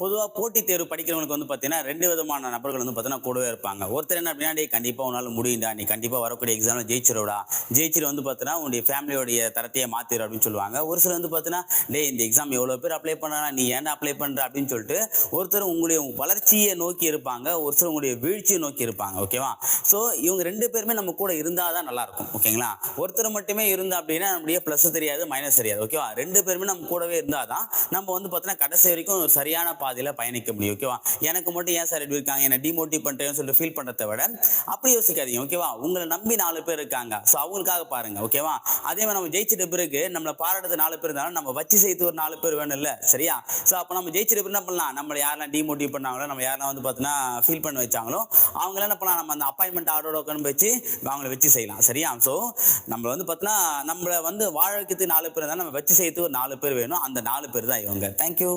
பொதுவாக போட்டித் தேர்வு படிக்கிறவங்களுக்கு வந்து பார்த்தீங்கன்னா 2 விதமான நபர்கள் வந்து பார்த்தீங்கன்னா கூடவே இருப்பாங்க. ஒருத்தர் என்ன அப்படின்னா, "டேய் கண்டிப்பா உன்னால முடியும்டா. நீ கண்டிப்பா வரக்கூடிய எக்ஸாம்ல ஜெயிச்சிருவடா. ஜெயிச்சுட்டு வந்து பார்த்தீன்னா உன்னுடைய ஃபேமிலியோடைய தரத்தையே மாத்திரு" அப்படின்னு சொல்லுவாங்க. ஒரு சிலர் வந்து பார்த்தீங்கன்னா, "டேய் இந்த எக்ஸாம் எவ்வளோ பேர் அப்ளை பண்ணாங்க. நீ ஏன்டா அப்ளை பண்ற?" அப்படின்னு சொல்லிட்டு ஒருத்தர் உங்களுடைய வளர்ச்சியை நோக்கி இருப்பாங்க. ஒரு சிலர் உங்களுடைய வீழ்ச்சியை நோக்கி இருப்பாங்க. ஓகேவா? ஸோ இவங்க 2 பேருமே நம்ம கூட இருந்தா தான் நல்லா இருக்கும். ஓகேங்களா? ஒருத்தர் மட்டுமே இருந்தா அப்படின்னா நம்முடைய பிளஸ் தெரியாது, மைனஸ் தெரியாது. ஓகேவா? 2 பேருமே நம்ம கூடவே இருந்தா தான் நம்ம வந்து பார்த்தீங்கன்னா கடைசி வரைக்கும் ஒரு சரியான பாதையில பயணிக்க முடியும். ஓகேவா? எனக்கு மட்டும் ஏன் சார் இப்படி இருக்காங்க, என்ன டிமோட்டிவ் பண்றேன்னு சொல்லிட்டு ஃபீல் பண்றதை விட அப்படி யோசிக்காதீங்க. ஓகேவா? உங்களை நம்பி 4 பேர் இருக்காங்க. ஸோ அவங்களுக்காக பாருங்க. ஓகேவா? அதே மாதிரி நம்ம ஜெயிச்சிட்ட பிறகு நம்மளை பாராட்டுறது 4 பேர் இருந்தாலும் நம்ம வச்சு சேர்த்து ஒரு 4 பேர் வேணும் இல்ல, சரியா? ஸோ அப்போ நம்ம ஜெயிச்சிட்ட பிறகு என்ன பண்ணலாம், நம்மளை யாரெல்லாம் டிமோட்டிவ் பண்ணாங்களோ, நம்ம யாரெல்லாம் வந்து பார்த்தீங்கன்னா ஃபீல் பண்ண வச்சாங்களோ அவங்கள என்ன பண்ணலாம், நம்ம அந்த அப்பாயின்மெண்ட் ஆர்டரோட உட்காந்து வச்சு அவங்கள வச்சு செய்யலாம். சரியா? ஸோ நம்ம வந்து பார்த்தீங்கன்னா நம்மளை வந்து வாழ வைக்கிறதுக்கு 4 பேர் இருந்தாலும் நம்ம வச்சு சேர்த்து ஒரு 4 பேர் வேணும். அந்த 4 பேர் தான் இவங்க. தேங்க்யூ.